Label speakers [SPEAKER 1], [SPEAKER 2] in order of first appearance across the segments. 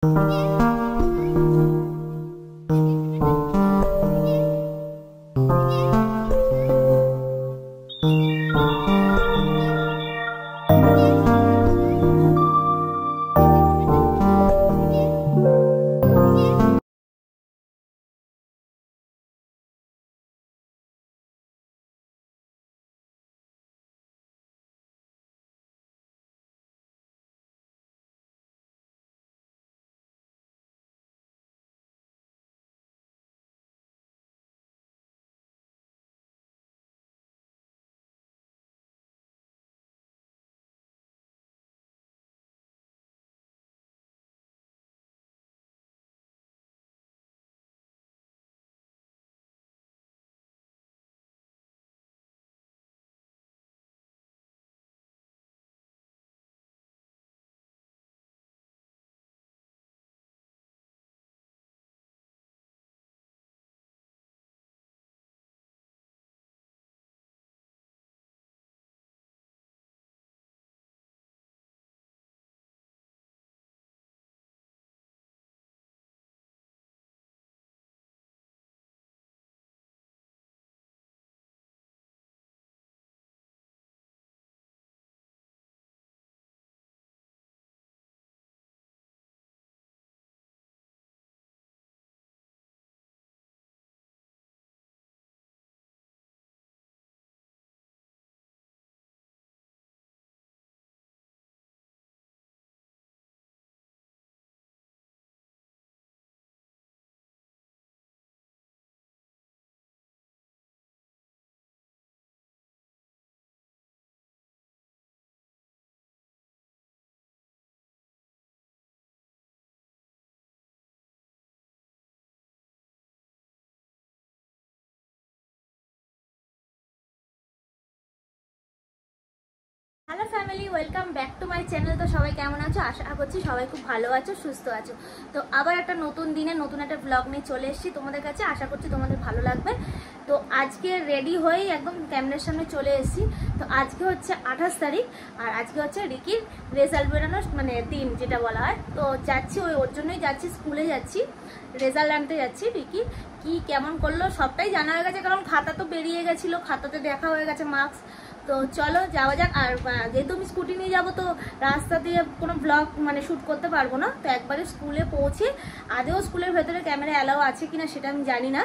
[SPEAKER 1] Hello family, welcome back to my channel. তো সবাই কেমন আছো? আশা করছি সবাই খুব ভালো আছো, সুস্থ আছো। তো আবার একটা নতুন দিনে নতুন একটা ব্লগ নিয়ে চলে এসেছি তোমাদের কাছে। আশা করছি তোমাদের ভালো লাগবে। তো আজকে রেডি হয়েই একদম ক্যামেরার সামনে চলে এসেছি। তো আজকে হচ্ছে 28 তারিখ, আর আজকে হচ্ছে রিকির রেজাল্ট বেরোনোর দিন যেটা বলা হয়। তো যাচ্ছি, ওর জন্যই যাচ্ছি, স্কুলে যাচ্ছি, রেজাল্ট আনতে যাচ্ছি। রিকি কি কেমন করলো সবটাই জানা হয়ে গেছে, কারণ খাতা তো বেরিয়ে গেছিলো, খাতাতে দেখা হয়ে গেছে মার্কস। তো চলো যাওয়া যাক। আর যেহেতু আমি স্কুটি নিয়ে যাবো, তো রাস্তা দিয়ে কোনো ব্লগ শ্যুট করতে পারবো না। তো একবারে স্কুলে পৌঁছে, আদেও স্কুলের ভেতরে ক্যামেরা অ্যালাউ আছে কিনা সেটা আমি জানি না,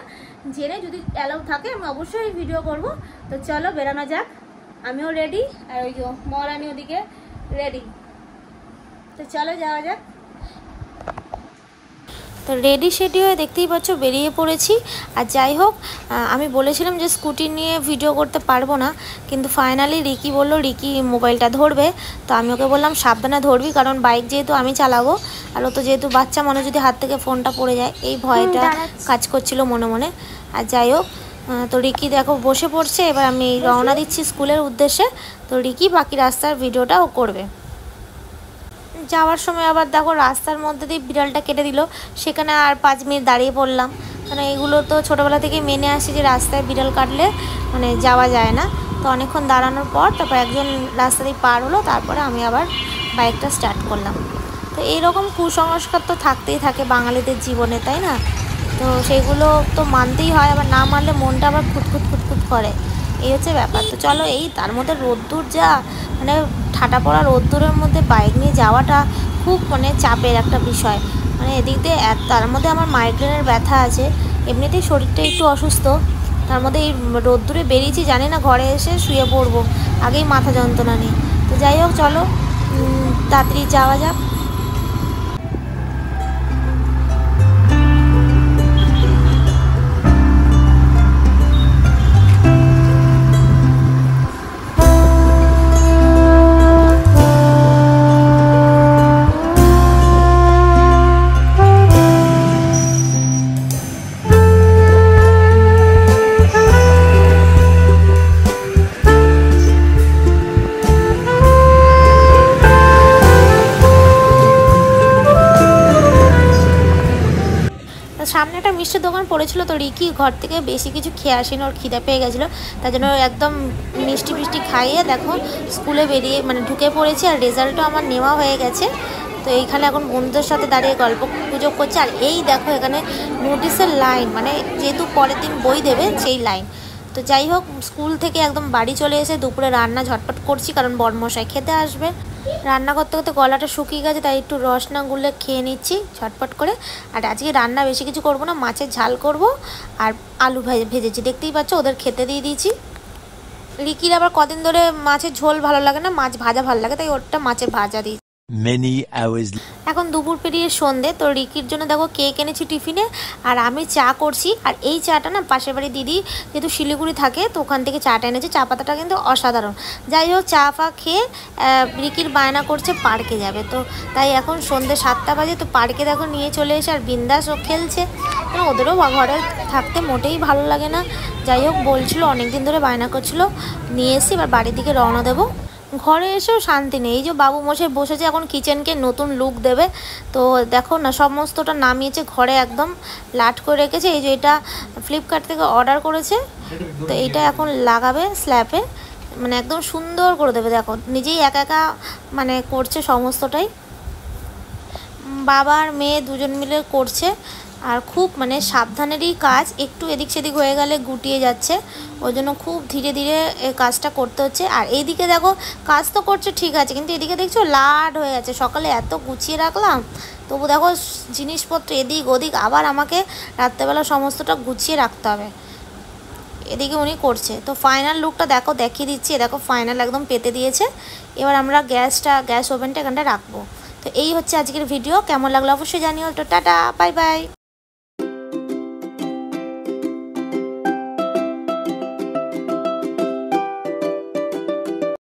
[SPEAKER 1] জেনে যদি অ্যালাউ থাকে আমি অবশ্যই ভিডিও করব। তো চলো বেরানো যাক। আমিও রেডি, আর ওই যে মহারানী ওদিকে রেডি। তো চলো যাওয়া যাক।
[SPEAKER 2] তো রেডি সেডি হয়ে দেখতেই পাচ্ছ বেরিয়ে পড়েছি। আর যাই হোক, আমি বলেছিলাম যে স্কুটি নিয়ে ভিডিও করতে পারবো না, কিন্তু ফাইনালি রিকি বললো রিকি মোবাইলটা ধরবে। তো আমি ওকে বললাম সাবধানে ধরবি, কারণ বাইক যেহেতু আমি চালাবো, আর ও তো যেহেতু বাচ্চা মানুষ, যদি হাত থেকে ফোনটা পড়ে যায় এই ভয়টা কাজ করছিল মনে মনে। আর যাই হোক, তো রিকি দেখো বসে পড়ছে। এবার আমি রওনা দিচ্ছি স্কুলের উদ্দেশ্যে। তো রিকি বাকি রাস্তার ভিডিওটা ও করবে। যাওয়ার সময় আবার দেখো রাস্তার মধ্যে দিয়ে বিড়ালটা কেটে দিল, সেখানে আর 5 মিনিট দাঁড়িয়ে পড়লাম। কারণ এগুলো তো ছোটোবেলা থেকে মেনে আসি যে রাস্তায় বিড়াল কাটলে যাওয়া যায় না। তো অনেকক্ষণ দাঁড়ানোর পর তারপর একজন রাস্তা দিয়ে পার হলো, তারপরে আমি আবার বাইকটা স্টার্ট করলাম। তো এইরকম কুসংস্কার তো থাকতেই থাকে বাঙালিদের জীবনে, তাই না? তো সেইগুলো তো মানতেই হয়, আবার না মানলে মনটা আবার খুঁতখুত খুঁতখুত করে, এই হচ্ছে ব্যাপার। তো চলো, এই তার মধ্যে রোদ্দুর যা, ঠাটা পড়া রোদ্দুরের মধ্যে বাইক নিয়ে যাওয়াটা খুব চাপের একটা বিষয়। এদিক দিয়ে তার মধ্যে আমার মাইগ্রেনের ব্যথা আছে, এমনিতেই শরীরটা একটু অসুস্থ, তার মধ্যে এই রোদ্দুরে বেরিয়েছি, জানি না ঘরে এসে শুয়ে পড়বো, আগেই মাথা যন্ত্রণা নেই। তো যাই হোক, চলো তাড়াতাড়ি যাওয়া যাক। সামনে একটা মিষ্টির দোকান পড়েছিল, তো রিকি ঘর থেকে বেশি কিছু খেয়ে আসেনি, ওর খিদে পেয়ে গেছিলো, তার জন্য একদম মিষ্টি খাইয়ে দেখো স্কুলে বেরিয়ে ঢুকে পড়েছি। আর রেজাল্টও আমার নেওয়া হয়ে গেছে। তো এইখানে এখন বন্ধুদের সাথে দাঁড়িয়ে গল্প গুজব করছে। আর এই দেখো এখানে নোটিশের লাইন, মানে যেহেতু পরের দিন বই দেবে সেই লাইন। তো যাই হোক, স্কুল থেকে একদম বাড়ি চলে এসে দুপুরে রান্না ঝটপট করছি, কারণ বড়মশাই খেতে আসবে। রান্না করতে করতে গলাটা শুকিয়ে গেছে, তাই একটু রস না গুলে খেয়ে নিচ্ছি ঝটপট করে। আর আজকে রান্না বেশি কিছু করব না, মাছের ঝাল করব আর আলু ভেজেছি, দেখতেই পাচ্ছ। ওদের খেতে দিয়ে দিয়েছি। রিকির আবার কদিন ধরে মাছের ঝোল ভালো লাগে না, মাছ ভাজা ভালো লাগে, তাই ওরটা মাছের ভাজা দিই। এখন দুপুর পেরিয়ে সন্ধে। তো রিকির জন্য দেখো কেক এনেছি টিফিনে, আর আমি চা করছি। আর এই চাটা না পাশের বাড়ি দিদি যেহেতু শিলিগুড়ি থাকে, তো ওখান থেকে চাটা এনেছে। চা পাতাটা কিন্তু অসাধারণ। যাই হোক, চা ফা খেয়ে রিকির বায়না করছে পার্কে যাবে। তো তাই এখন সন্ধে 7টা বাজে, তো পার্কে দেখো নিয়ে চলে এসে আর বিন্দাস ও খেলছে। ওদেরও ঘরে থাকতে মোটেই ভালো লাগে না। যাই হোক, বলছিল অনেকদিন ধরে বায়না করছিল, নিয়ে এসে এবার বাড়ির দিকে রওনা দেবো। ঘরে এসেও শান্তি নেই। এই যে বাবু মশাই বসেছে, এখন কিচেনকে নতুন লুক দেবে। তো দেখো না, সমস্তটা নামিয়েছে, ঘরে একদম লাট করে রেখেছে। এই যে এটা ফ্লিপকার্ট থেকে অর্ডার করেছে, তো এইটা এখন লাগাবে স্ল্যাপে, মানে একদম সুন্দর করে দেবে। দেখো নিজেই একা একা মানে করছে সমস্তটাই, বাবা আর মেয়ে দুজন মিলে করছে। আর খুব মানে সাবধানেরই কাজ, একটু এদিক সেদিক হয়ে গেলে গুটিয়ে যাচ্ছে, ওই জন্য খুব ধীরে ধীরে এই কাজটা করতে হচ্ছে। আর এইদিকে দেখো কাজ তো করছে ঠিক আছে, কিন্তু এদিকে দেখছো লাড হয়ে আছে। সকালে এত গুছিয়ে রাখলাম, তবু দেখো জিনিসপত্র এদিক ওদিক, আবার আমাকে রাত্রেবেলা সমস্তটা গুছিয়ে রাখতে হবে। এদিকে উনি করছে। তো ফাইনাল লুকটা দেখো, দেখিয়ে দিচ্ছি। দেখো ফাইনাল একদম পেতে দিয়েছে। এবার আমরা গ্যাস ওভেনটা এখানটা রাখবো। তো এই হচ্ছে আজকের ভিডিও। কেমন লাগলো অবশ্যই জানিও। তো টাটা, বাই বাই।